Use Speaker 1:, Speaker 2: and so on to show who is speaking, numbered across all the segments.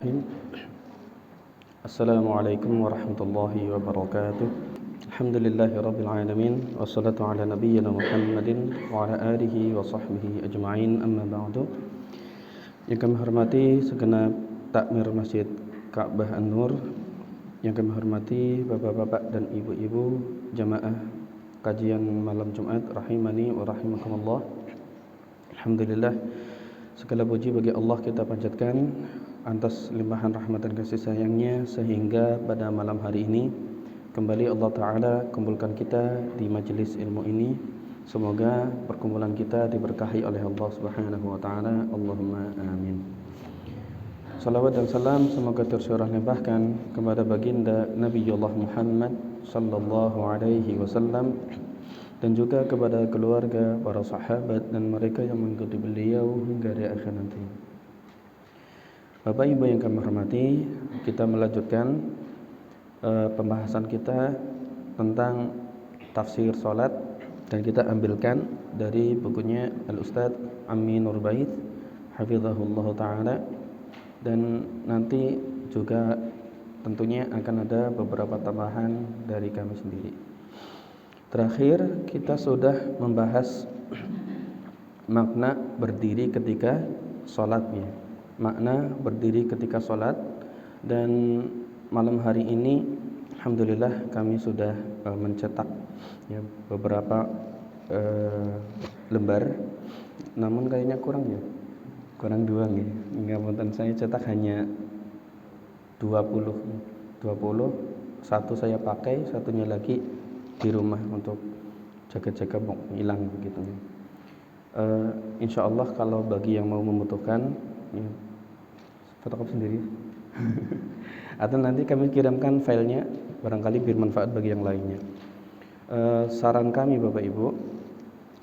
Speaker 1: Bismillahirrahmanirrahim. Assalamualaikum warahmatullahi wabarakatuh. Alhamdulillahirabbil alamin wassalatu ala nabiyyina Muhammadin wa ala alihi wa sahbihi ajma'in, amma ba'du. Yang kami hormati segenap takmir Masjid Ka'bah An-Nur, yang kami hormati bapak-bapak dan ibu-ibu jamaah kajian malam Jumat rahimani wa rahimakumullah. Alhamdulillah, segala puji bagi Allah kita panjatkan atas limpahan rahmat dan kasih sayangnya, sehingga pada malam hari ini kembali Allah Ta'ala kumpulkan kita di majelis ilmu ini. Semoga perkumpulan kita diberkahi oleh Allah Subhanahu wa Ta'ala. Allahumma amin. Salawat dan salam semoga tercurah limpahkan kepada baginda Nabiullah Muhammad sallallahu alaihi wasallam, dan juga kepada keluarga, para sahabat, dan mereka yang mengikuti beliau hingga di akhir nanti. Bapak Ibu yang kami hormati, kita melanjutkan pembahasan kita tentang tafsir salat, dan kita ambilkan dari bukunya Al-Ustadz Ammi Nurbait hafizahullah ta'ala, dan nanti juga tentunya akan ada beberapa tambahan dari kami sendiri. Terakhir kita sudah membahas makna berdiri ketika sholatnya, makna berdiri ketika sholat, dan malam hari ini alhamdulillah kami sudah mencetak ya, beberapa lembar, namun kayaknya kurang dua nih. Ngapunten, saya cetak hanya 20, satu saya pakai, satunya lagi di rumah untuk jaga-jaga mau hilang begitu. Insya Allah kalau bagi yang mau membutuhkan ya, fotokopi sendiri atau nanti kami kirimkan filenya, barangkali bermanfaat bagi yang lainnya. Saran kami Bapak Ibu,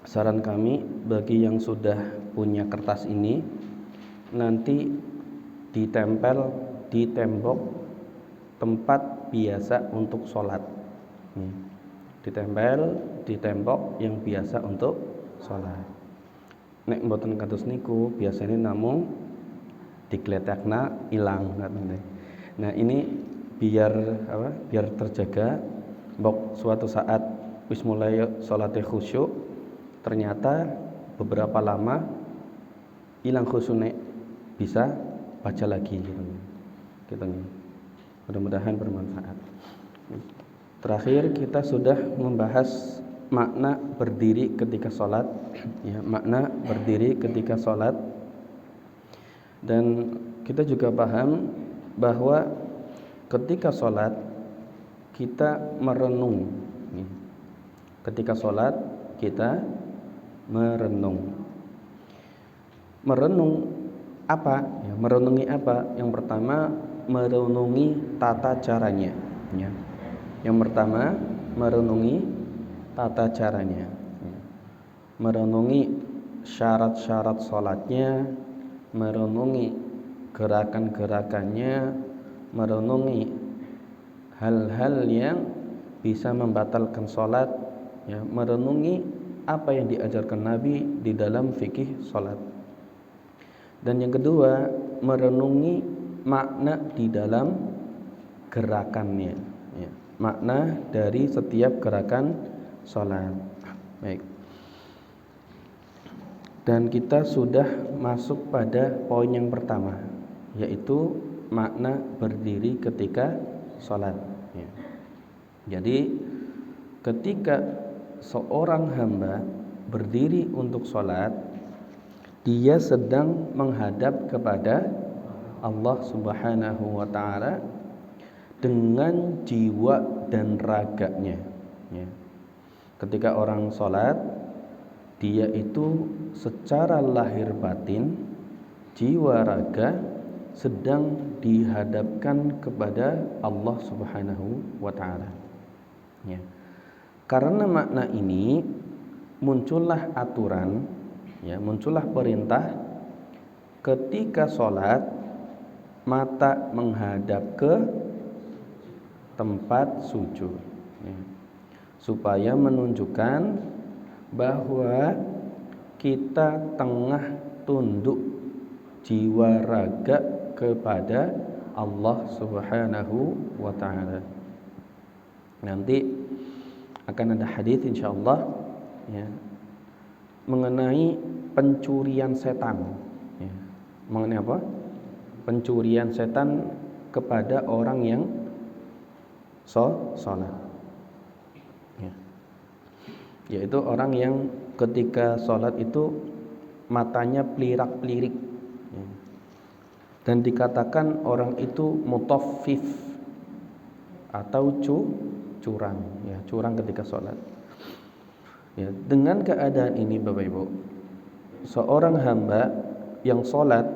Speaker 1: saran kami bagi yang sudah punya kertas ini, nanti ditempel di tembok tempat biasa untuk sholat. Ditempel di tembok yang biasa untuk sholat. Nek mboten kados niku biasanya namung digletekna ilang katanya. Nah ini biar terjaga, mbok suatu saat wis mulai sholatnya khusyuk, ternyata beberapa lama hilang khusyuknya, bisa baca lagi gitu. Mudah-mudahan bermanfaat. Terakhir kita sudah membahas makna berdiri ketika sholat ya, makna berdiri ketika sholat, dan kita juga paham bahwa ketika sholat kita merenung. Ketika sholat kita merenung apa ya, merenungi apa? Yang pertama merenungi tata caranya ya. Yang pertama merenungi tata caranya, merenungi syarat-syarat sholatnya, merenungi gerakan-gerakannya, merenungi hal-hal yang bisa membatalkan sholat ya, merenungi apa yang diajarkan Nabi di dalam fikih sholat. Dan yang kedua, merenungi makna di dalam gerakannya ya, makna dari setiap gerakan sholat. Baik. Dan kita sudah masuk pada poin yang pertama, yaitu makna berdiri ketika sholat ya. Jadi ketika seorang hamba berdiri untuk sholat, dia sedang menghadap kepada Allah Subhanahu wa Ta'ala dengan jiwa dan raganya ya. Ketika orang sholat, dia itu secara lahir batin, jiwa raga sedang dihadapkan kepada Allah Subhanahu wa Ta'ala ya. Karena makna ini muncullah aturan ya, muncullah perintah ketika sholat mata menghadap ke tempat sujud ya, supaya menunjukkan bahwa kita tengah tunduk jiwa raga kepada Allah Subhanahu wa taala. Nanti akan ada hadis insyaallah ya mengenai pencurian setan ya. Mengenai apa? Pencurian setan kepada orang yang salat. Ya. Yaitu orang yang ketika salat itu matanya pelirak-pelirik ya. Dan dikatakan orang itu mutaffif atau curang ya, curang ketika salat. Ya, dengan keadaan ini Bapak Ibu, seorang hamba yang salat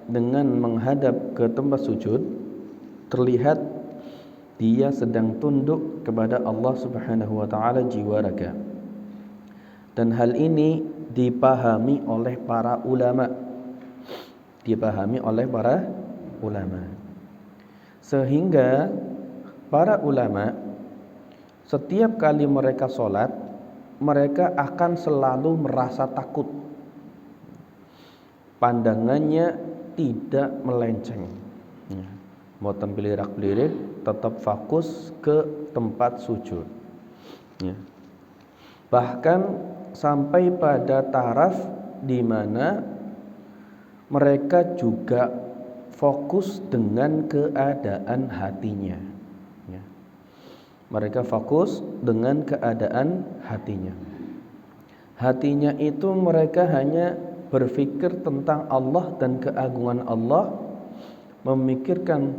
Speaker 1: dengan menghadap ke tempat sujud, terlihat dia sedang tunduk kepada Allah Subhanahu wa taala jiwa raga. Dan hal ini dipahami oleh para ulama. Dipahami oleh para ulama. Sehingga para ulama setiap kali mereka salat, mereka akan selalu merasa takut. Pandangannya tidak melenceng. Mau pelirak-pelirik, tetap fokus ke tempat sujud. Ya. Bahkan sampai pada taraf di mana mereka juga fokus dengan keadaan hatinya. Ya. Mereka fokus dengan keadaan hatinya. Hatinya itu mereka hanya berpikir tentang Allah dan keagungan Allah, memikirkan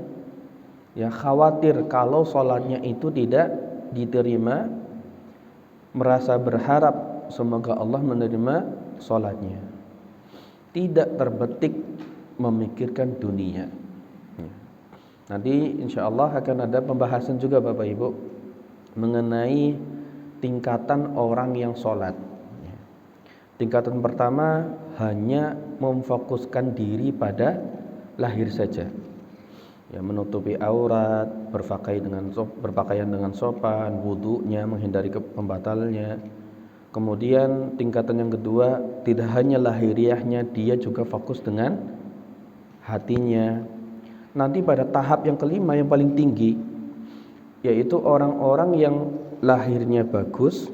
Speaker 1: ya khawatir kalau sholatnya itu tidak diterima, merasa berharap semoga Allah menerima sholatnya. Tidak terbetik memikirkan dunia. Nanti insya Allah akan ada pembahasan juga Bapak Ibu mengenai tingkatan orang yang sholat. Tingkatan pertama hanya memfokuskan diri pada lahir saja, ya, menutupi aurat, berpakaian dengan sopan, wudunya, menghindari pembatalnya. Kemudian tingkatan yang kedua, tidak hanya lahiriahnya, dia juga fokus dengan hatinya. Nanti pada tahap yang kelima yang paling tinggi, yaitu orang-orang yang lahirnya bagus,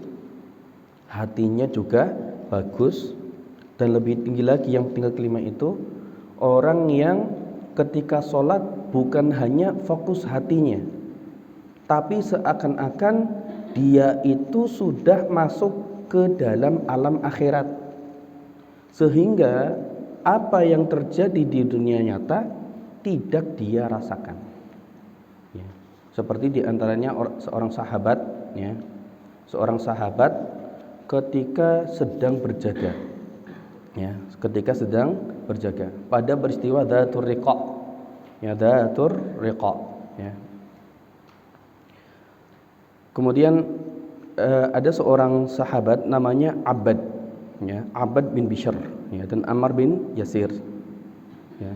Speaker 1: hatinya juga bagus. Dan lebih tinggi lagi yang tingkat kelima itu, orang yang ketika sholat bukan hanya fokus hatinya, tapi seakan-akan dia itu sudah masuk ke dalam alam akhirat, sehingga apa yang terjadi di dunia nyata tidak dia rasakan. Ya. Seperti diantaranya seorang sahabat, ya, seorang sahabat ketika sedang berjaga, ya, ketika sedang berjaga pada peristiwa Dzatur Riqa, ya, Dzatur Riqa, ya. Kemudian ada seorang sahabat namanya Abbad, ya, Abbad bin Bishr, ya, dan Ammar bin Yasir, ya.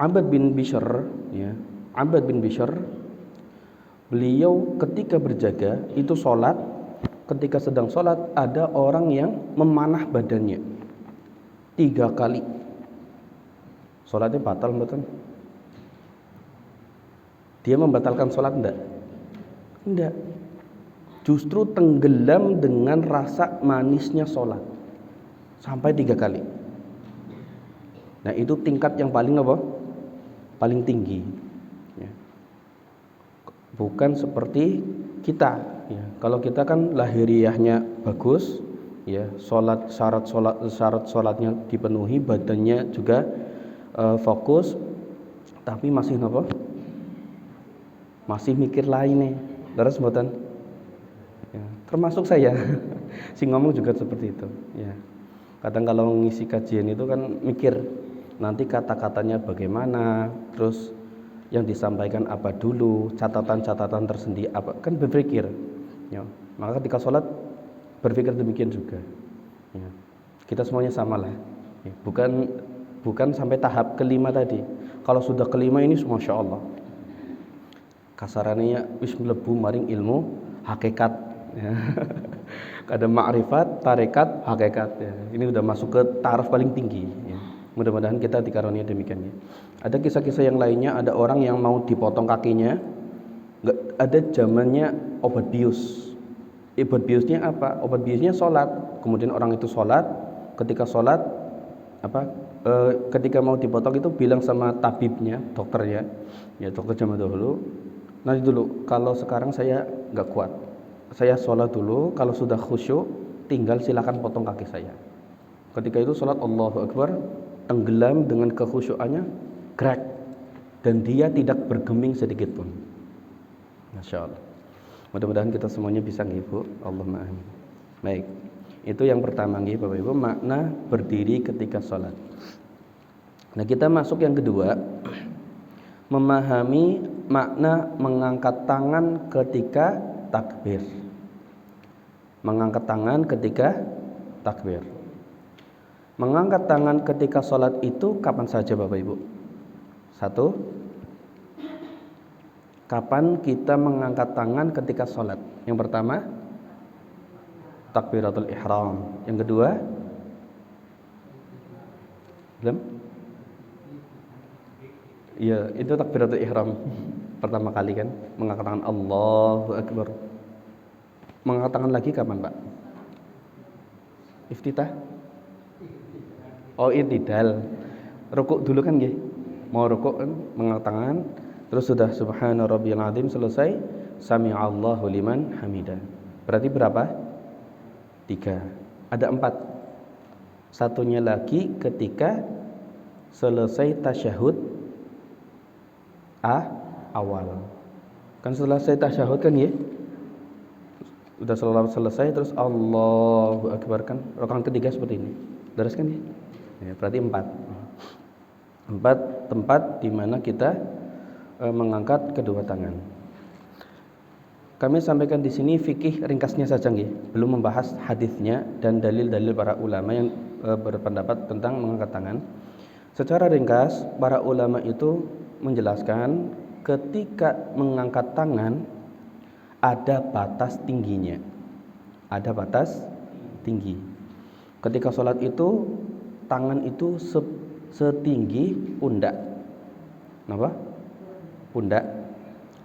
Speaker 1: Abbad bin Bishr, ya, Abbad bin Bishr, beliau ketika berjaga itu sholat. Ketika sedang sholat ada orang yang memanah badannya 3 kali. Sholatnya batal betul? Dia membatalkan sholat enggak? Enggak. Justru tenggelam dengan rasa manisnya sholat sampai 3 kali. Nah itu tingkat yang paling apa? Paling tinggi. Ya. Bukan seperti kita. Ya. Kalau kita kan lahiriahnya bagus, ya, syarat sholatnya dipenuhi, badannya juga fokus, tapi masih apa? Masih mikir lain nih. Terus mboten? Ya, termasuk saya. Si ngomong juga seperti itu, ya. Kadang kalau ngisi kajian itu kan mikir nanti kata-katanya bagaimana, terus yang disampaikan apa dulu, catatan-catatan tersendiri apa, kan berpikir. Ya, maka ketika sholat berpikir demikian juga. Ya, kita semuanya samalah. Ya, bukan sampai tahap kelima tadi. Kalau sudah kelima ini masya Allah. Kasarannya wis mlebu maring ilmu hakikat. Ya. Ada ma'rifat, tarekat, hakikat. Ya. Ini udah masuk ke taraf paling tinggi. Ya. Mudah-mudahan kita dikaruniai demikian ya. Ada kisah-kisah yang lainnya, ada orang yang mau dipotong kakinya, nggak ada zamannya obat bius. Obat biusnya apa? Obat biusnya sholat. Kemudian orang itu sholat, ketika sholat ketika mau dipotong itu bilang sama tabibnya, dokternya, ya dokter zaman dahulu, nanti dulu, kalau sekarang saya nggak kuat, saya sholat dulu, kalau sudah khusyuk, tinggal silakan potong kaki saya. Ketika itu sholat Allahu Akbar, tenggelam dengan kekhusyukannya, gerak, dan dia tidak bergeming sedikit pun. Masya Allah. Mudah-mudahan kita semuanya bisa ngibu. Allahumma amin. Baik, itu yang pertama nggih Bapak Ibu, makna berdiri ketika sholat. Nah, kita masuk yang kedua, memahami makna mengangkat tangan ketika takbir. Mengangkat tangan ketika takbir. Mengangkat tangan ketika sholat itu kapan saja Bapak Ibu? Satu, kapan kita mengangkat tangan ketika sholat? Yang pertama, takbiratul ihram. Yang kedua, belum? Iya, itu takbiratul ihram pertama kali kan, mengangkat tangan Allahu Akbar. Mengangkat tangan lagi kapan Pak? Iftitah? Oh, i'tidal. Rukuk dulu kan nggih. Mau rukuk kan mengangkat tangan, terus sudah subhana rabbiyal azim selesai, sami'allahu liman hamidah. Berarti berapa? 3. Ada 4. Satunya lagi ketika selesai tasyahud awal. Kan selesai tasyahud kan ya? Sudah selesai terus Allahu Akbar kan. Rakaat ketiga seperti ini. Beres kan ya? Ya, berarti 4. 4 tempat di mana kita mengangkat kedua tangan. Kami sampaikan di sini fikih ringkasnya saja nggih, belum membahas hadisnya dan dalil-dalil para ulama yang berpendapat tentang mengangkat tangan. Secara ringkas, para ulama itu menjelaskan ketika mengangkat tangan ada batas tingginya. Ada batas tinggi. Ketika sholat itu tangan itu setinggi pundak. Kenapa? Pundak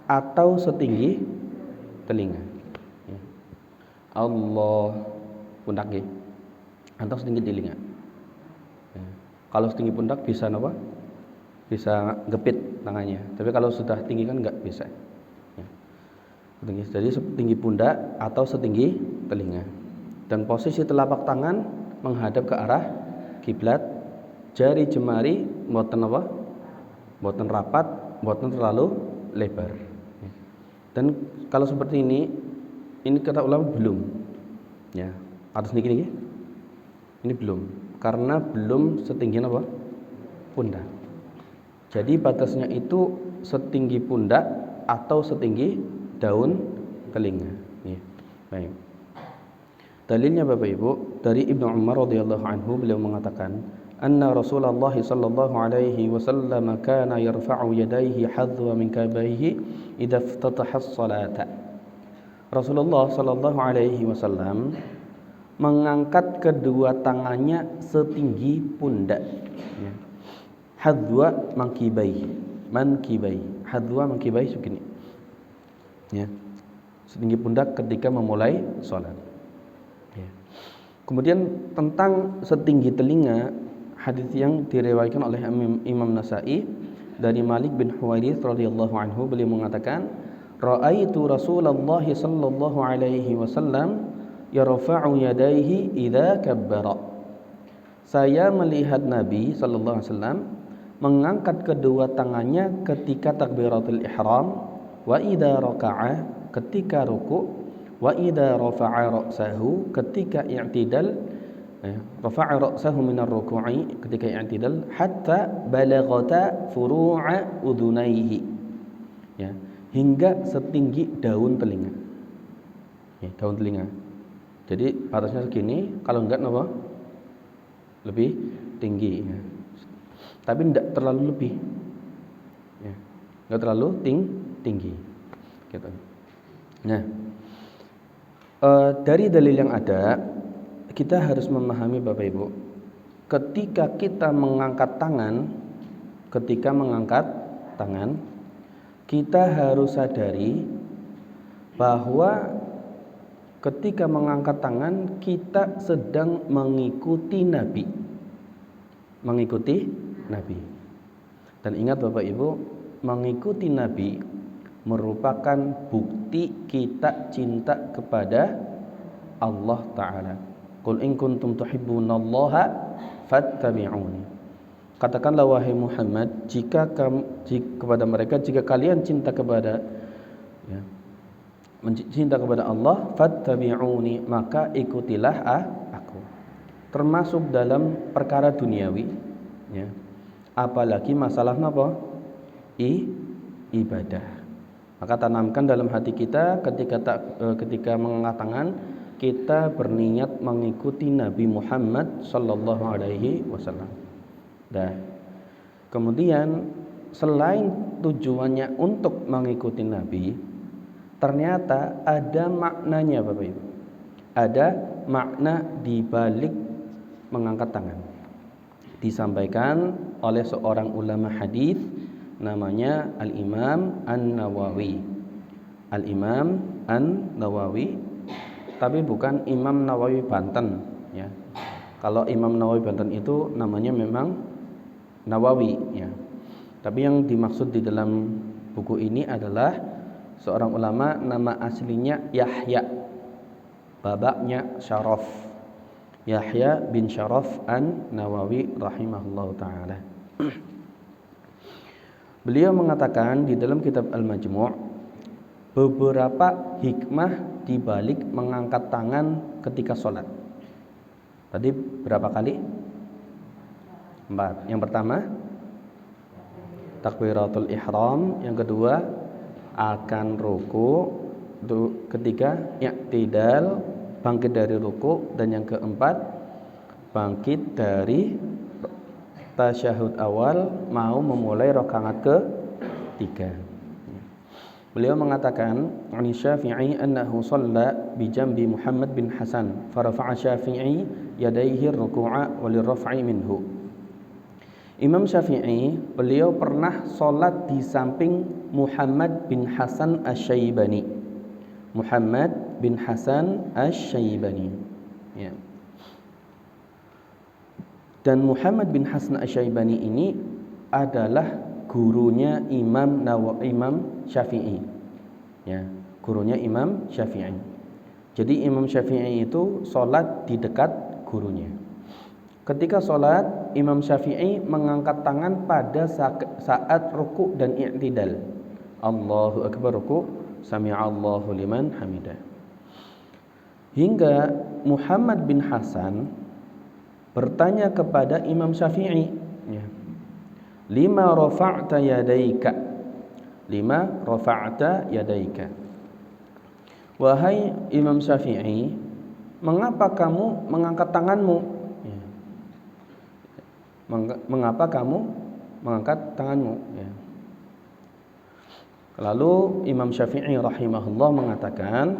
Speaker 1: atau setinggi telinga. Allah, pundak nggih. Atau setinggi telinga. Ya. Kalau setinggi pundak bisa napa? Bisa ngepit tangannya. Tapi kalau sudah tinggi kan enggak bisa. Ya. Jadi setinggi pundak atau setinggi telinga. Dan posisi telapak tangan menghadap ke arah kiblat. Jari jemari mboten apa? Mboten rapat, mboten terlalu lebar. Ya. Dan kalau seperti ini kata ulama belum. Ya. Atas niki ini belum. Karena belum setinggi apa? Pundak. Jadi batasnya itu setinggi pundak atau setinggi daun telinga. Ya. Baik. Dalilnya Bapak Ibu dari Ibnu Umar radhiyallahu anhu, beliau mengatakan, anna Rasulullah sallallahu alaihi wasallam kana yarfa'u yadayhi hadwa min kabaihi idza iftataha as-salata. Rasulullah sallallahu alaihi wasallam mengangkat kedua tangannya setinggi pundak. Ya. Hadwa mankibai, hadwa mankibai segini. Ya. Setinggi pundak ketika memulai salat. Ya. Kemudian tentang setinggi telinga, hadis yang diriwayatkan oleh Imam Nasa'i dari Malik bin Huwairits radhiyallahu anhu, beliau mengatakan, ra'aitu Rasulullah sallallahu alaihi wasallam yarfa'u yadayhi idza kabbara. Saya melihat Nabi sallallahu alaihi wasallam mengangkat kedua tangannya ketika takbiratul ihram, wa idza raka'a ketika ruku', wa idza rafa'a ra'sahu ketika i'tidal, rafa'a ra'sahu minar ruku'i ketika i'tidal, hatta balaghata furu'a udhunaihi. Ya, hingga setinggi daun telinga. Ya, daun telinga. Jadi batasnya segini, kalau enggak apa? Lebih tinggi. Ya. Tapi tidak terlalu lebih. Ya, enggak terlalu tinggi. Gitu. Nah, dari dalil yang ada, kita harus memahami Bapak Ibu, ketika mengangkat tangan, kita harus sadari bahwa ketika mengangkat tangan kita sedang mengikuti Nabi. Dan ingat Bapak Ibu, mengikuti Nabi merupakan bukti kita cinta kepada Allah Ta'ala. Qul in kuntum tuhibbunallaha fattabi'uni. Katakanlah wahai Muhammad, jika kepada mereka, jika kalian cinta kepada Allah, fattabi'uni, maka ikutilah aku. Termasuk dalam perkara duniawi, ya. Apalagi masalah apa? Ibadah. Maka tanamkan dalam hati kita ketika mengangkat tangan, kita berniat mengikuti Nabi Muhammad sallallahu alaihi wasallam. Kemudian selain tujuannya untuk mengikuti Nabi, ternyata ada maknanya Bapak Ibu. Ada makna di balik mengangkat tangan. Disampaikan oleh seorang ulama hadis namanya Al-Imam An-Nawawi. Al-Imam An-Nawawi, tapi bukan Imam Nawawi Banten, ya. Kalau Imam Nawawi Banten itu namanya memang Nawawi, ya. Tapi yang dimaksud di dalam buku ini adalah seorang ulama nama aslinya Yahya, babaknya Syaraf. Yahya bin Syaraf An-Nawawi rahimahullahu ta'ala. Beliau mengatakan di dalam kitab Al-Majmu' beberapa hikmah di balik mengangkat tangan ketika sholat. Tadi berapa kali? 4. Yang pertama takbiratul ihram, yang kedua akan ruku, ketiga i'tidal, bangkit dari ruku, dan yang keempat bangkit dari tasyahud awal mau memulai rakaat ketiga. Beliau mengatakan, "Ani Syafi'i annahu shalla bi jambi Muhammad bin Hasan, fa rafa'a Syafi'i yadayhi ar-ruku'a wa lirraf'i minhu." Imam Syafi'i, beliau pernah salat di samping Muhammad bin Hasan Asy-Syaibani. Muhammad bin Hasan Asy-Syaibani, ya. Dan Muhammad bin Hasan Asy-Syaibani ini adalah gurunya Imam Syafi'i, ya, gurunya Imam Syafi'i. Jadi Imam Syafi'i itu sholat di dekat gurunya. Ketika sholat, Imam Syafi'i mengangkat tangan pada saat ruku dan i'tidal. Allahu Akbar ruku, sami'allahu liman hamidah. Hingga Muhammad bin Hasan bertanya kepada Imam Syafi'i, ya, lima rafa'ta yadaika, wahai Imam Syafi'i, mengapa kamu mengangkat tanganmu, ya. Mengapa kamu mengangkat tanganmu, ya. Lalu Imam Syafi'i rahimahullah mengatakan,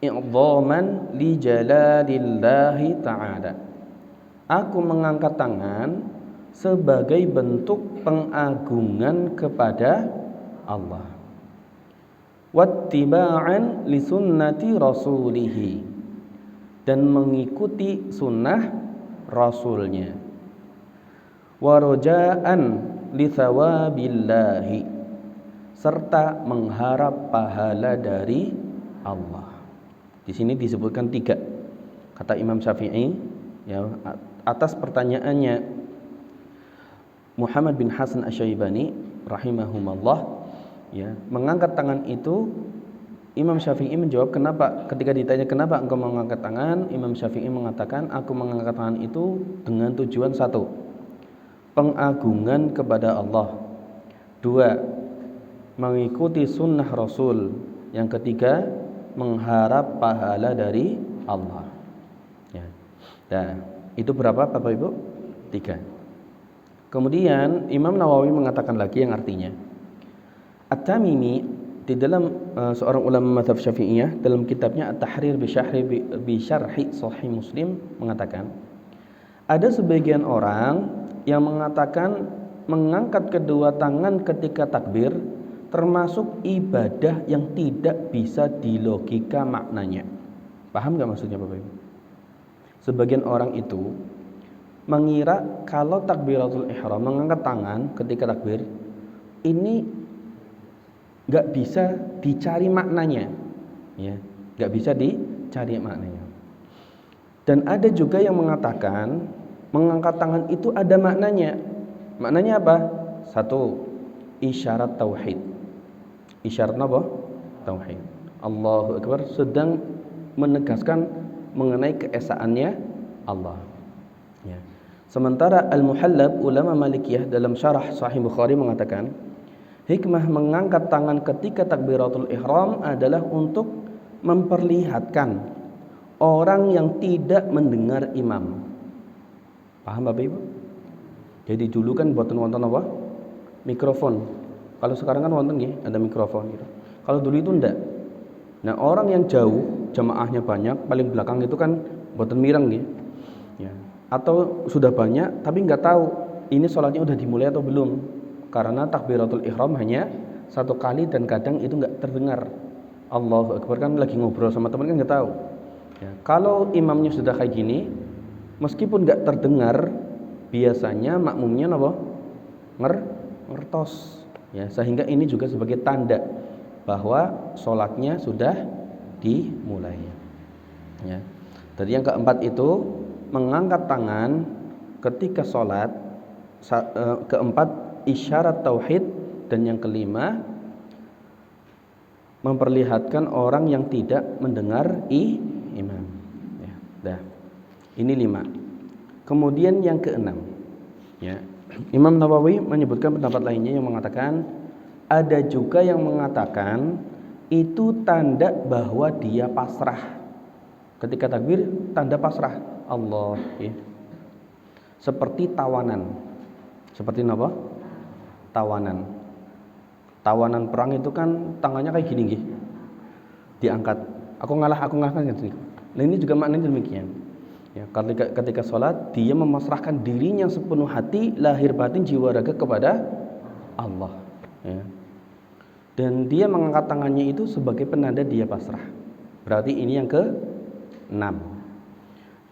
Speaker 1: i'dhaman li jalalillahi ta'ala, aku mengangkat tangan sebagai bentuk pengagungan kepada Allah. Wattiba'an li sunnati rasulih, dan mengikuti sunnah rasulnya. Waraja'an li thawabillahi, serta mengharap pahala dari Allah. Di sini disebutkan 3 kata Imam Syafi'i, ya, atas pertanyaannya Muhammad bin Hasan Asy-Syaibani rahimahumullah, ya, mengangkat tangan itu, Imam Syafi'i menjawab, kenapa, ketika ditanya kenapa engkau mengangkat tangan, Imam Syafi'i mengatakan, aku mengangkat tangan itu dengan tujuan 1, pengagungan kepada Allah, 2, mengikuti sunnah Rasul, yang ketiga mengharap pahala dari Allah, ya. Nah, itu berapa Bapak Ibu? 3. Kemudian Imam Nawawi mengatakan lagi yang artinya, At-Tamimi di dalam seorang ulama mazhab Syafi'iyah dalam kitabnya At-Tahrir bi Syarhi Sahih Muslim mengatakan, Ada sebagian orang yang mengatakan mengangkat kedua tangan ketika takbir termasuk ibadah yang tidak bisa dilogika maknanya. Paham nggak maksudnya Bapak Ibu? Sebagian orang itu mengira kalau takbiratul ihram, mengangkat tangan ketika takbir, ini nggak bisa dicari maknanya, ya, nggak bisa dicari maknanya. Dan ada juga yang mengatakan mengangkat tangan itu ada maknanya. Maknanya apa? Satu, isyarat tauhid. Isyarat apa? Tauhid. Allahu Akbar sedang menegaskan mengenai keesaannya Allah. Ya. Sementara Al-Muhallab, ulama Malikiyah, dalam syarah Sahih Bukhari mengatakan, hikmah mengangkat tangan ketika takbiratul ihram adalah untuk memperlihatkan orang yang tidak mendengar imam. Paham Bapak Ibu? Jadi dulu kan buatan wonten apa? Mikrofon. Kalau sekarang kan wonten ya, ada mikrofon gitu. Kalau dulu itu enggak. Nah, orang yang jauh, jamaahnya banyak, paling belakang itu kan buatan mireng ya. Ya. Atau sudah banyak tapi enggak tahu ini sholatnya udah dimulai atau belum. Karena takbiratul ihram hanya satu kali dan kadang itu enggak terdengar. Allahu Akbar kan lagi ngobrol sama teman kan enggak tahu. Ya, kalau imamnya sudah kayak gini, meskipun nggak terdengar, biasanya makmumnya apa? Ngertos. Ya, sehingga ini juga sebagai tanda bahwa sholatnya sudah dimulai. Ya. Tadi yang keempat itu mengangkat tangan ketika sholat. Keempat isyarat tauhid, dan yang kelima memperlihatkan orang yang tidak mendengar imam. Ya, dah. Ini 5. Kemudian yang keenam, ya, Imam Nawawi menyebutkan pendapat lainnya yang mengatakan ada juga yang mengatakan itu tanda bahwa dia pasrah. Ketika takbir tanda pasrah. Allah, ya. Seperti tawanan. Seperti apa? Tawanan. Tawanan perang itu kan tangannya kayak gini nggih. Diangkat. Aku ngalah kan gitu. Nah, ini juga maknanya demikian. Ya, ketika sholat dia memasrahkan dirinya sepenuh hati, lahir batin, jiwa raga kepada Allah. Ya. Dan dia mengangkat tangannya itu sebagai penanda dia pasrah. Berarti ini yang ke-6.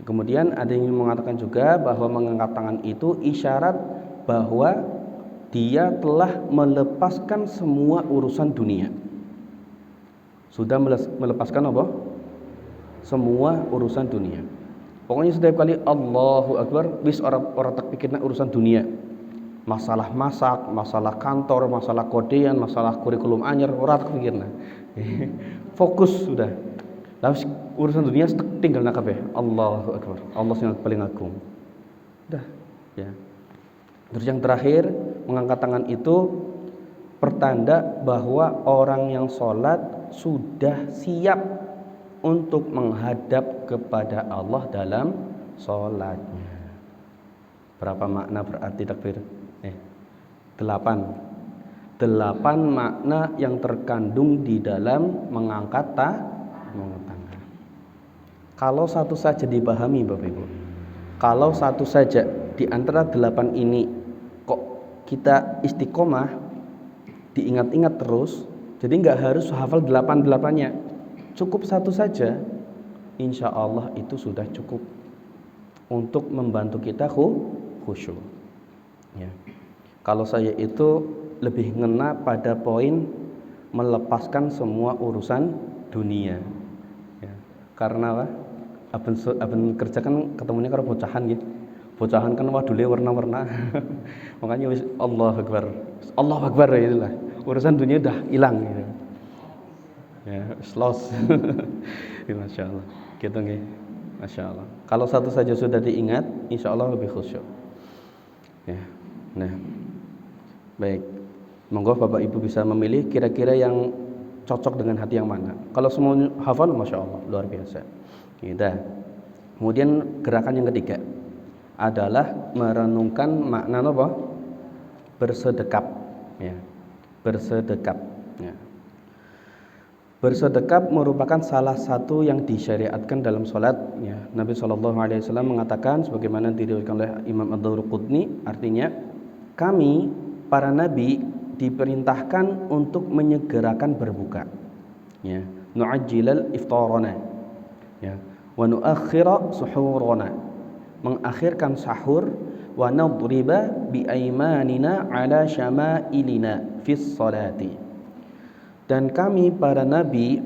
Speaker 1: Kemudian ada yang mengatakan juga bahwa mengangkat tangan itu isyarat bahwa dia telah melepaskan semua urusan dunia. Sudah melepaskan apa? Semua urusan dunia. Pokoknya setiap kali Allahu Akbar, wis orang tak pikirna urusan dunia. Masalah masak, masalah kantor, masalah kodean, masalah kurikulum anyar, orang tak pikirna. Fokus sudah. Lalu urusan dunia tinggal nakabeh. Allahu Akbar. Allah yang paling agung. Dah, ya. Terus yang terakhir, mengangkat tangan itu pertanda bahwa orang yang sholat sudah siap untuk menghadap kepada Allah dalam sholatnya. Berapa makna berarti takbir? 8 makna yang terkandung di dalam mengangkat tangan. Kalau satu saja dipahami Bapak Ibu, kalau satu saja di antara 8 ini kok kita istiqomah, diingat-ingat terus, jadi nggak harus hafal 8-8-nya, cukup satu saja, insya Allah itu sudah cukup untuk membantu kita khusyuk. Ya. Kalau saya itu lebih ngena pada poin melepaskan semua urusan dunia. Ya. Karena apa? Aben kerja kan ketemunya karo bocahan gitu. Bocahan kan wadule warna-warna. Makanya wis Allahu Akbar ya itulah. Urusan dunia udah hilang gitu. Ya, lost. Masya Allah. Gitu nggih. Masya Allah. Kalau satu saja sudah diingat, insya Allah lebih khusyuk. Ya. Nah, baik. Monggo Bapak Ibu bisa memilih kira-kira yang cocok dengan hati yang mana. Kalau semua hafal, masya Allah, luar biasa. Gitu. Kemudian gerakan yang ketiga adalah merenungkan makna apa? Bersedekap. Ya. Bersedekap. Ya. Bersedekap merupakan salah satu yang disyariatkan dalam sholat. Ya, Nabi SAW mengatakan, sebagaimana diriwayatkan oleh Imam Ad-Daruqutni, artinya kami para nabi diperintahkan untuk menyegerakan berbuka. Ya, nu'ajjilal iftarana. Ya, wa nu'akhkhira suhurana. Mengakhirkan sahur, wa nadriba bi aymanina ala syama'ilina fis salati. Dan kami para nabi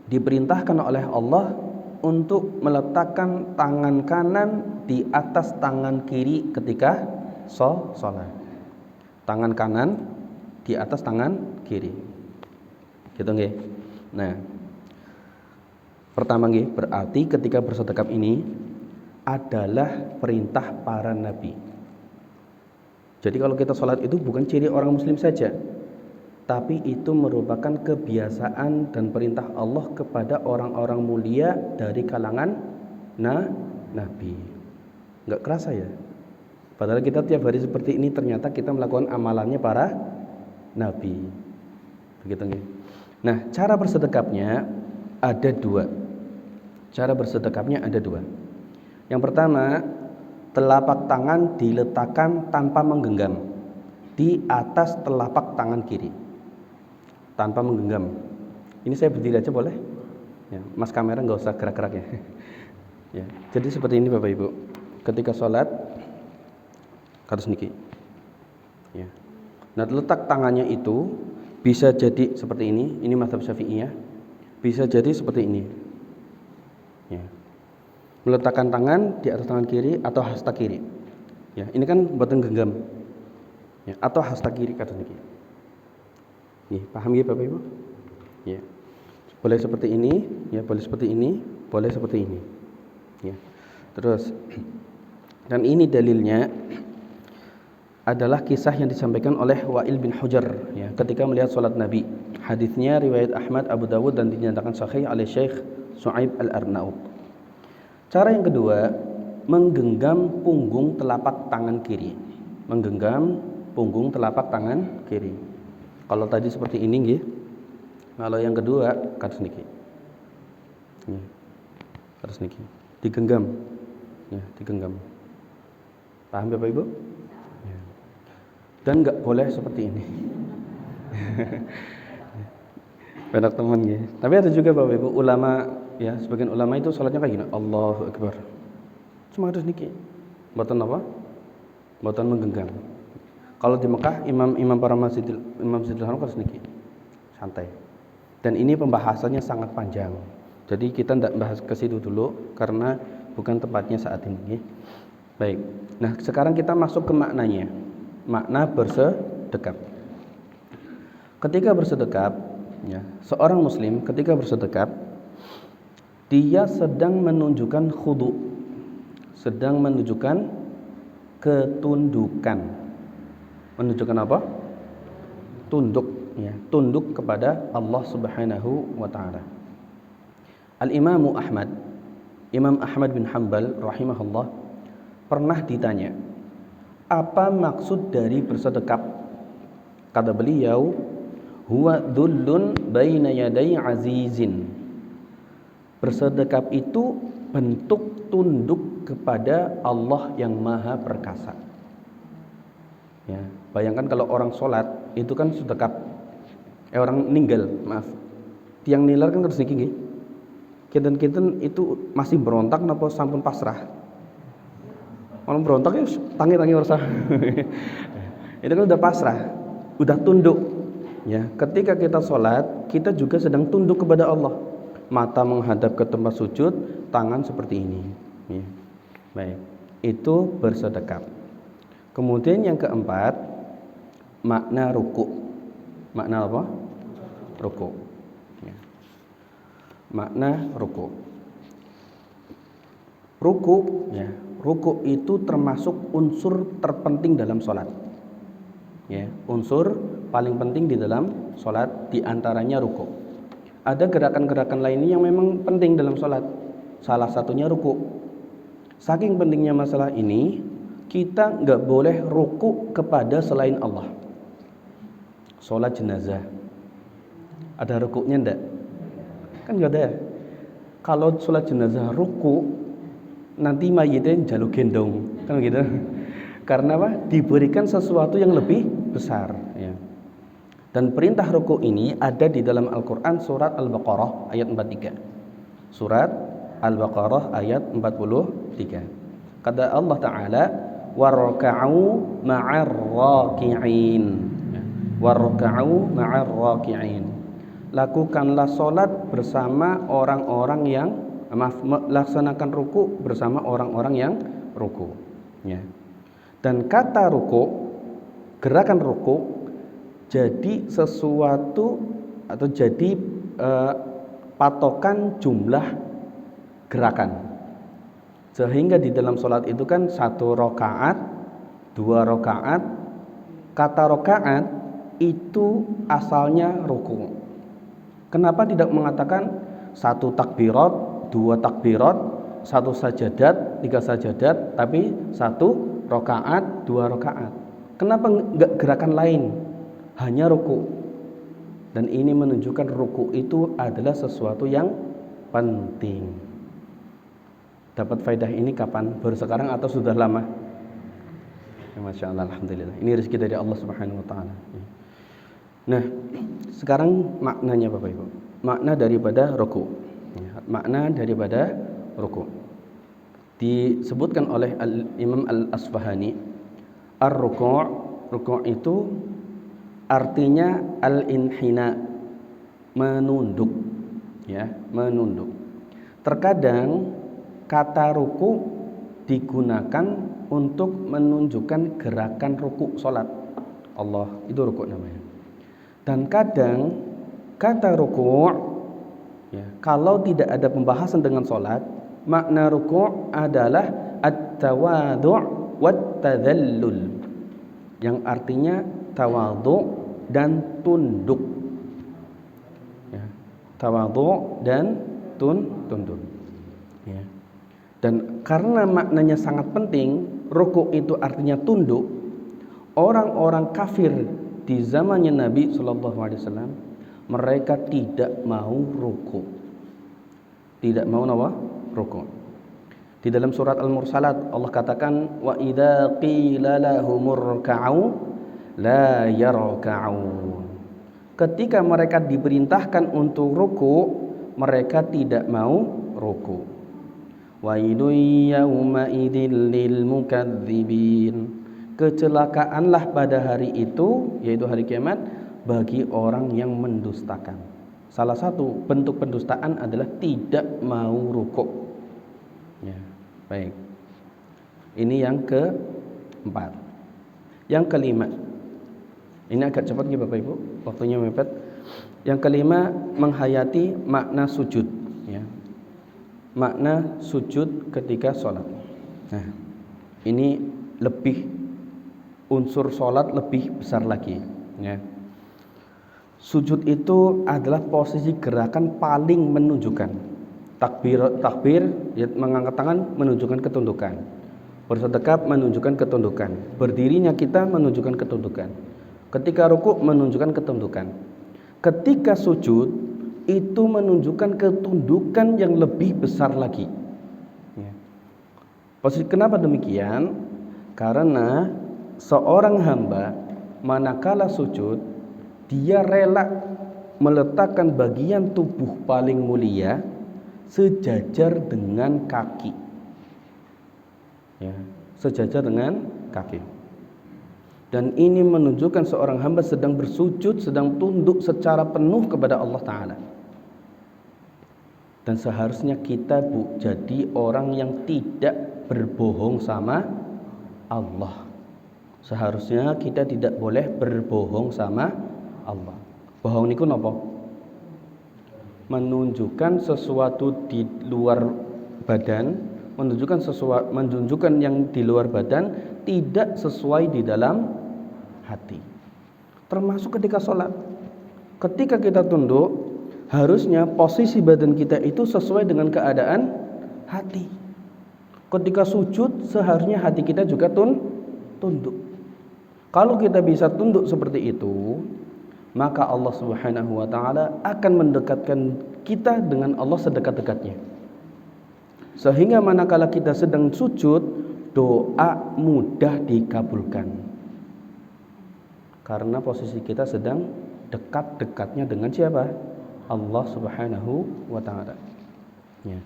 Speaker 1: diperintahkan oleh Allah untuk meletakkan tangan kanan di atas tangan kiri ketika sholat. Tangan kanan di atas tangan kiri. Gitu nggih. Nah, pertama nggih, berarti ketika bersedekap ini adalah perintah para nabi. Jadi kalau kita sholat itu bukan ciri orang muslim saja, tapi itu merupakan kebiasaan dan perintah Allah kepada orang-orang mulia dari kalangan nabi. Enggak kerasa ya? Padahal kita tiap hari seperti ini, ternyata kita melakukan amalannya para nabi. Begitu nggih. Nah, cara bersedekapnya ada dua. Yang pertama, telapak tangan diletakkan tanpa menggenggam di atas telapak tangan kiri. Tanpa menggenggam. Ini saya berdiri aja boleh? Ya, Mas kamera nggak usah gerak-gerak ya. Ya, jadi seperti ini Bapak Ibu. Ketika sholat, kados niki. Ya. Nah, letak tangannya itu bisa jadi seperti ini mazhab Syafi'iyah. Bisa jadi seperti ini. Ya. Meletakkan tangan di atas tangan kiri atau hasta kiri. Ya, ini kan boten genggam. Ya, atau hasta kiri kados niki. Ya, paham ya Bapak Ibu? Ya. Boleh seperti ini, ya, boleh seperti ini, boleh seperti ini. Ya. Terus, dan ini dalilnya adalah kisah yang disampaikan oleh Wa'il bin Hujr, ya, ketika melihat salat Nabi. Hadisnya riwayat Ahmad, Abu Dawud dan dinyatakan sahih oleh Syekh Shu'aib Al-Arnaut. Cara yang kedua, menggenggam punggung telapak tangan kiri. Menggenggam punggung telapak tangan kiri. Kalau tadi seperti ini nggih. Kalau yang kedua kados niki. Nggih. Kados niki. Digenggam. Ya, digenggam. Paham Bapak Ibu? Ya. Dan enggak boleh seperti ini. Banyak teman nggih. Tapi ada juga Bapak Ibu ulama, ya, sebagian ulama itu salatnya kayak gini, Allahu Akbar. Cuma kados niki. Mboten apa? Mboten menggenggam. Kalau di Mekah imam para Masjidil Haram harus niki. Santai. Dan ini pembahasannya sangat panjang. Jadi kita tidak bahas ke situ dulu karena bukan tempatnya saat ini. Baik. Nah, sekarang kita masuk ke maknanya. Makna bersedekap. Ketika bersedekap, ya, seorang muslim ketika bersedekap dia sedang menunjukkan khudu. Sedang menunjukkan ketundukan. Menunjukkan apa? Tunduk, ya, tunduk kepada Allah Subhanahu wa taala. Al-Imam Ahmad bin Hanbal rahimahullah pernah ditanya, apa maksud dari bersedekap? Kata beliau, huwa dhullun baina yaday azizin. Bersedekap itu bentuk tunduk kepada Allah yang Maha Perkasa. Ya, bayangkan kalau orang sholat itu kan sedekap. Orang ninggal, maaf. Tiang nilar kan harus niki nggih. Kinten-kinten itu masih berontak napa sampun pasrah? Orang berontak ya tangi-tangi ursa. Itu kan udah pasrah, udah tunduk. Ya, ketika kita sholat, kita juga sedang tunduk kepada Allah. Mata menghadap ke tempat sujud, tangan seperti ini. Ya. Baik, itu bersedekap. Kemudian yang keempat, makna ruku. Makna apa? Ruku. Ya. Makna ruku. Ruku, ya, ruku itu termasuk unsur terpenting dalam sholat. Ya, unsur paling penting di dalam sholat diantaranya ruku. Ada gerakan-gerakan lainnya yang memang penting dalam sholat. Salah satunya ruku. Saking pentingnya masalah ini, kita nggak boleh ruku kepada selain Allah. Sholat jenazah, Ada rukuknya enggak? Kan enggak ada. Kalau sholat jenazah ruku, nanti mayitnya jaluk gendong, kan gitu. Karena apa? Diberikan sesuatu yang lebih besar. Ya. Dan perintah ruku ini ada di dalam Al-Quran surat Al-Baqarah ayat 43. Surat Al-Baqarah ayat 43. Kata Allah Ta'ala, warka'u ma'ar raki'in. Warka'u ma'ar raki'in. Lakukanlah solat bersama orang-orang yang laksanakan ruku bersama orang-orang yang ruku. Ya. Dan kata ruku, gerakan ruku jadi sesuatu atau jadi patokan jumlah gerakan. Sehingga di dalam sholat itu kan 1 rakaat, 2 rakaat. Kata rakaat itu asalnya ruku. Kenapa tidak mengatakan 1 takbirat, 2 takbirat, 1 sajadat, 3 sajadat, tapi 1 rakaat, 2 rakaat? Kenapa enggak gerakan lain? Hanya ruku. Dan ini menunjukkan ruku itu adalah sesuatu yang penting. Dapat faedah ini kapan? Baru sekarang atau sudah lama? Ya, Masya Allah, Alhamdulillah. Ini rezeki dari Allah Subhanahu Wa Taala. Nah, sekarang maknanya Bapak Ibu. Makna daripada ruku. Makna daripada ruku. Disebutkan oleh Imam Al-Asfahani, ruku' itu artinya al-inhina, menunduk, ya, menunduk. Terkadang kata ruku digunakan untuk menunjukkan gerakan ruku salat. Allah, itu ruku namanya. Dan kadang kata ruku' ya, kalau tidak ada pembahasan dengan salat, makna ruku' adalah at-tawadhu' wat-tadhallul, yang artinya tawadhu dan tunduk. Ya, tawadhu dan tunduk. Ya. Dan karena maknanya sangat penting, ruku' itu artinya tunduk. Orang-orang kafir di zamannya Nabi SAW, mereka tidak mau ruku'. Tidak mau apa? Ruku'. Di dalam surat Al-Mursalat Allah katakan, wa idza qila lahumur ka'u la yarka'un. Ketika mereka diperintahkan untuk ruku', mereka tidak mau ruku'. Wailun yawma idzil lil mukadzibin. Kecelakaanlah pada hari itu, yaitu hari kiamat, bagi orang yang mendustakan. Salah satu bentuk pendustaan adalah tidak mau rukuk. Ya, baik. Ini yang keempat. Yang kelima. Ini agak cepat ya Bapak Ibu, waktunya mepet. Yang kelima, menghayati makna sujud, ya. Makna sujud ketika sholat. Nah, ini lebih unsur sholat lebih besar lagi, ya. Sujud itu adalah posisi gerakan paling menunjukkan. Takbir ya, mengangkat tangan menunjukkan ketundukan. Bersedekap menunjukkan ketundukan. Berdirinya kita menunjukkan ketundukan. Ketika rukuk menunjukkan ketundukan. Ketika sujud itu menunjukkan ketundukan yang lebih besar lagi. Ya. Kenapa demikian? Karena seorang hamba manakala sujud, dia rela meletakkan bagian tubuh paling mulia sejajar dengan kaki. Ya, sejajar dengan kaki. Dan ini menunjukkan seorang hamba sedang bersujud, sedang tunduk secara penuh kepada Allah Ta'ala. Dan seharusnya kita jadi orang yang tidak berbohong sama Allah. Seharusnya kita tidak boleh berbohong sama Allah. Bohong niku napa? Menunjukkan sesuatu di luar badan, menunjukkan yang di luar badan tidak sesuai di dalam hati. Termasuk ketika sholat. Ketika kita tunduk, harusnya posisi badan kita itu sesuai dengan keadaan hati. Ketika sujud, seharusnya hati kita juga tunduk. Kalau kita bisa tunduk seperti itu, maka Allah Subhanahu wa taala akan mendekatkan kita dengan Allah sedekat-dekatnya. Sehingga manakala kita sedang sujud, doa mudah dikabulkan. Karena posisi kita sedang dekat-dekatnya dengan siapa? Allah Subhanahu wa taala. Ya.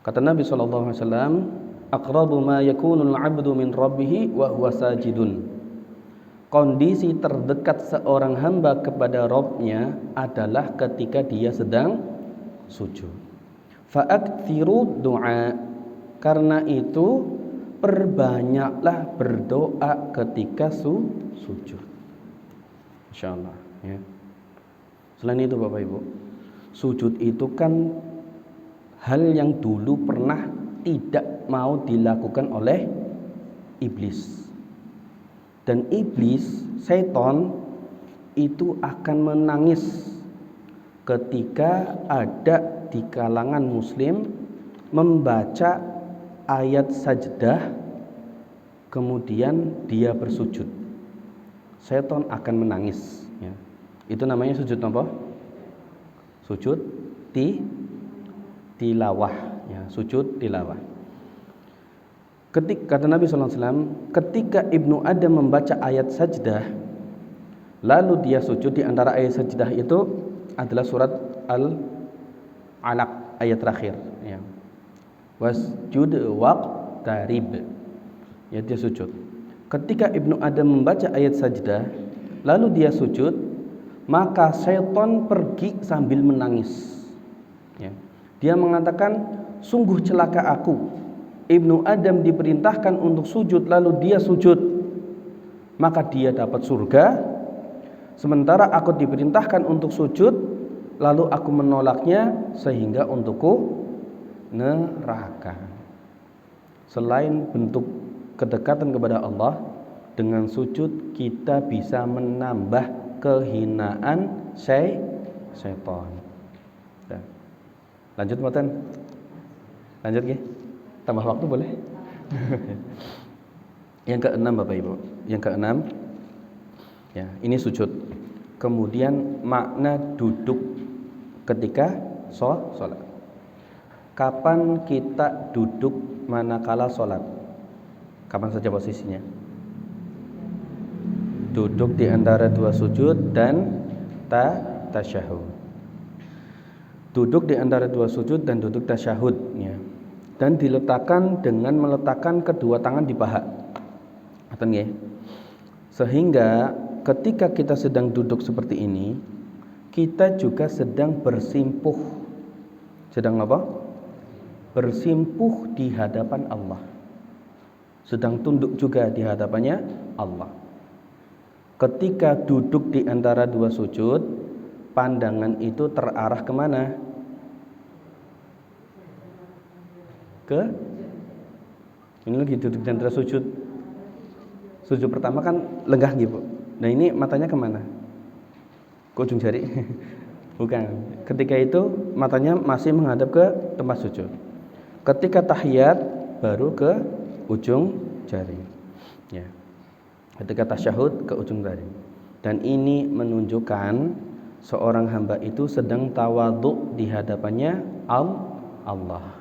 Speaker 1: Kata Nabi sallallahu alaihi wasallam, aqrabu ma yakunul 'abdu min rabbih wa huwa sajidun. Kondisi terdekat seorang hamba kepada Rabb-nya adalah ketika dia sedang sujud. Fa'aktsiru du'a. Karena itu perbanyaklah berdoa ketika sujud. Insyaallah ya. Selain itu Bapak Ibu, sujud itu kan hal yang dulu pernah tidak mau dilakukan oleh iblis. Dan iblis, setan itu akan menangis ketika ada di kalangan muslim membaca ayat sajdah kemudian dia bersujud. Setan akan menangis ya. Itu namanya sujud apa? Sujud tilawah ya, sujud tilawah. Kata Nabi sallallahu alaihi wasallam, ketika Ibnu Adam membaca ayat sajdah lalu dia sujud, di antara ayat sajdah itu adalah surat Al-Alaq ayat terakhir ya. Wasjud waqtarib. Ya, dia sujud. Ketika Ibnu Adam membaca ayat sajdah lalu dia sujud, maka syaitan pergi sambil menangis ya. Dia mengatakan, sungguh celaka aku, Ibnu Adam diperintahkan untuk sujud lalu dia sujud, maka dia dapat surga, sementara aku diperintahkan untuk sujud lalu aku menolaknya sehingga untukku neraka. Selain bentuk kedekatan kepada Allah, dengan sujud kita bisa menambah kehinaan syaitan. Lanjut Matan. Lanjut nggih. Tambah waktu boleh? Yang keenam Bapak Ibu. Yang keenam ya, ini sujud. Kemudian makna duduk ketika sholat. Kapan kita duduk manakala sholat? Kapan saja posisinya? Duduk di antara dua sujud dan tasyahud. Duduk di antara dua sujud dan duduk tasyahud ya. Dan diletakkan dengan meletakkan kedua tangan di paha. Sehingga ketika kita sedang duduk seperti ini, kita juga sedang bersimpuh. Sedang apa? Bersimpuh di hadapan Allah. Sedang tunduk juga di hadapannya Allah. Ketika duduk di antara dua sujud, pandangan itu terarah kemana? Ini lagi duduk di antara sujud. Sujud pertama kan lenggah gitu. Nah ini matanya kemana? Ke ujung jari? Bukan. Ketika itu matanya masih menghadap ke tempat sujud. Ketika tahiyat baru ke ujung jari. Ya. Ketika tasyahud ke ujung jari. Dan ini menunjukkan seorang hamba itu sedang tawadhu di hadapannya Allah.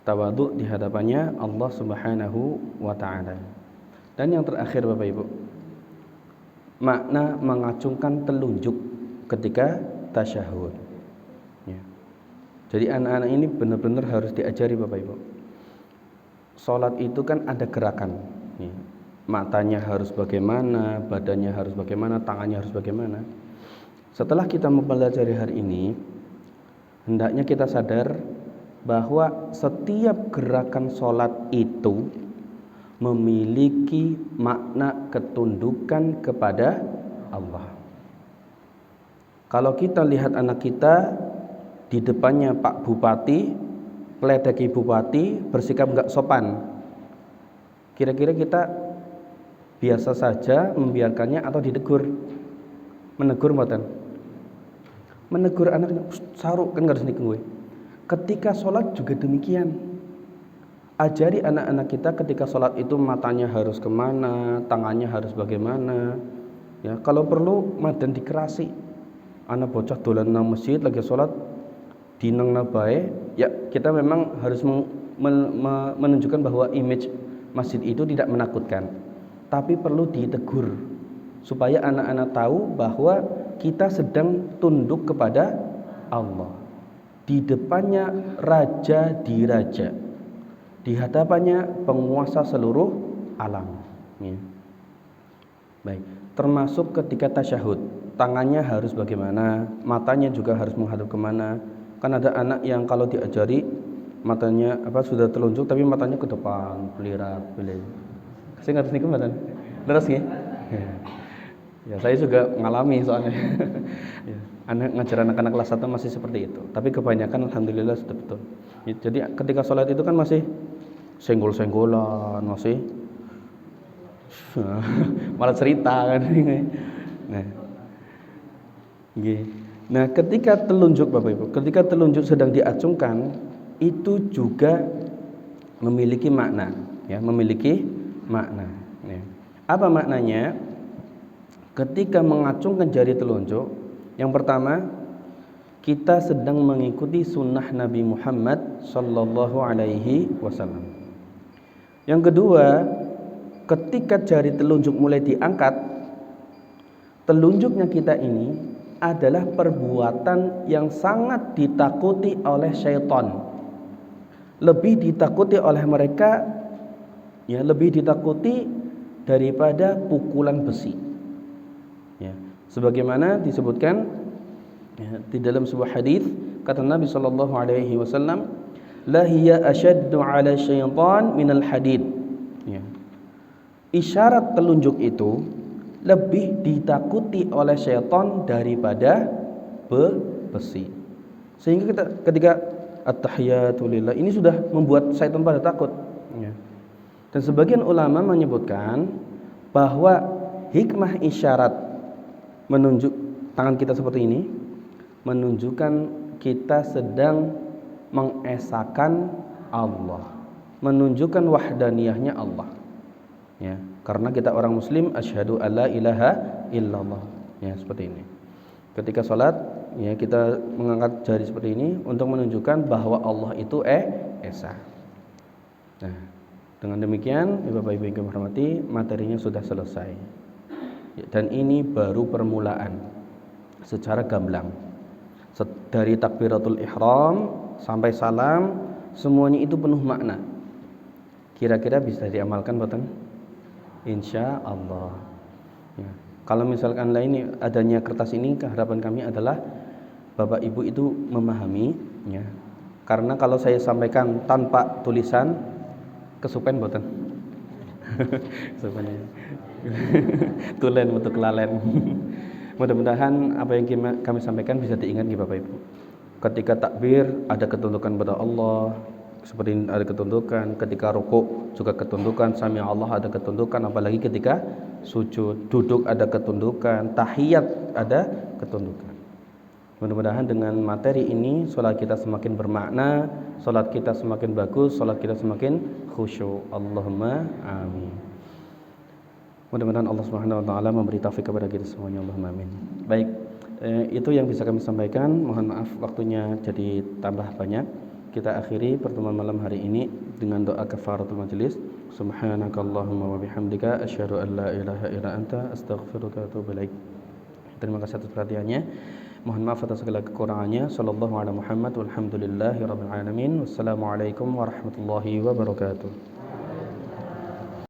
Speaker 1: Tawadhu di hadapannya Allah Subhanahu wa taala. Dan yang terakhir Bapak Ibu, makna mengacungkan telunjuk ketika tasyahud ya. Jadi anak-anak ini benar-benar harus diajari Bapak Ibu. Salat itu kan ada gerakan ya. Matanya harus bagaimana, badannya harus bagaimana, tangannya harus bagaimana. Setelah kita mempelajari hari ini, hendaknya kita sadar bahwa setiap gerakan sholat itu memiliki makna ketundukan kepada Allah. Kalau kita lihat anak kita di depannya Pak Bupati, meledeki Bupati, bersikap nggak sopan, kira-kira kita biasa saja membiarkannya atau ditegur? Menegur mboten? Menegur anaknya, saruk kan harus gue. Ketika sholat juga demikian. Ajari anak-anak kita ketika sholat itu matanya harus kemana, tangannya harus bagaimana. Ya, kalau perlu madan dikerasi. Anak bocah dolan nang masjid lagi sholat dineng nabae, ya kita memang harus menunjukkan bahwa image masjid itu tidak menakutkan. Tapi perlu ditegur supaya anak-anak tahu bahwa kita sedang tunduk kepada Allah. Di depannya raja di raja, di hadapannya penguasa seluruh alam. Ya. Baik, termasuk ketika tasyahud, tangannya harus bagaimana, matanya juga harus menghadap kemana. Kan ada anak yang kalau diajari matanya sudah telunjuk tapi matanya ke depan, belirak. Saya ngerti niku mboten. Terus nggih. Ya, saya juga ngalami soalnya. Ya, ngajar anak-anak kelas 1 masih seperti itu. Tapi kebanyakan alhamdulillah sudah betul. Ya, jadi ketika sholat itu kan masih senggol-senggolan, masih malah cerita kan. Nah, ketika telunjuk Bapak Ibu, ketika telunjuk sedang diacungkan, itu juga memiliki makna, ya, memiliki makna. Ya. Apa maknanya? Ketika mengacungkan jari telunjuk, yang pertama kita sedang mengikuti sunnah Nabi Muhammad Sallallahu Alaihi Wasallam. Yang kedua, ketika jari telunjuk mulai diangkat, telunjuknya kita ini adalah perbuatan yang sangat ditakuti oleh syaitan. Lebih ditakuti oleh mereka, ya, lebih ditakuti daripada pukulan besi. Ya, sebagaimana disebutkan, ya, di dalam sebuah hadis kata Nabi Sallallahu Alaihi Wasallam, la hiya ashaddu ala syaitan minal hadid. Ya. Isyarat telunjuk itu lebih ditakuti oleh syaitan daripada besi. Sehingga kita ketika at-tahiyatu lillah ini sudah membuat syaitan pada takut. Ya. Dan sebagian ulama menyebutkan bahwa hikmah isyarat menunjuk tangan kita seperti ini menunjukkan kita sedang mengesahkan Allah, menunjukkan wahdaniyahnya Allah. Ya, karena kita orang muslim, asyhadu alla ilaha illallah. Ya, seperti ini. Ketika sholat, ya, kita mengangkat jari seperti ini untuk menunjukkan bahwa Allah itu esa. Nah, dengan demikian, Bapak Ibu yang kami hormati, materinya sudah selesai. Dan ini baru permulaan secara gamblang. Dari takbiratul ihram sampai salam, semuanya itu penuh makna. Kira-kira bisa diamalkan boten? Insya Allah. Ya. Kalau misalkan ini adanya kertas ini, keharapan kami adalah Bapak Ibu itu memahami, ya. Karena kalau saya sampaikan tanpa tulisan, kesupen boten. Sebenarnya tulen untuk kelalen. Mudah-mudahan apa yang kami sampaikan bisa diingat nih Bapak Ibu. Ketika takbir ada ketundukan pada Allah, seperti ini ada ketundukan. Ketika rukuk juga ketundukan, sami Allah ada ketundukan. Apalagi ketika sujud, duduk ada ketundukan, tahiyat ada ketundukan. Mudah-mudahan dengan materi ini salat kita semakin bermakna, salat kita semakin bagus, salat kita semakin khusyuk. Allahumma amin. Mudah-mudahan Allah Subhanahu wa taala memberi taufik kepada kita semuanya. Allahumma amin. Baik, itu yang bisa kami sampaikan. Mohon maaf waktunya jadi tambah banyak. Kita akhiri pertemuan malam hari ini dengan doa kafaratul majelis. Subhanakallahumma wa bihamdika asyhadu an la ilaha illa anta astaghfiruka wa atubu ilaik. Terima kasih atas perhatiannya. Mohon maaf atas segala kekurangannya. Sallallahu ala Muhammad walhamdulillahi rabbil alamin. Wassalamualaikum warahmatullahi wabarakatuh.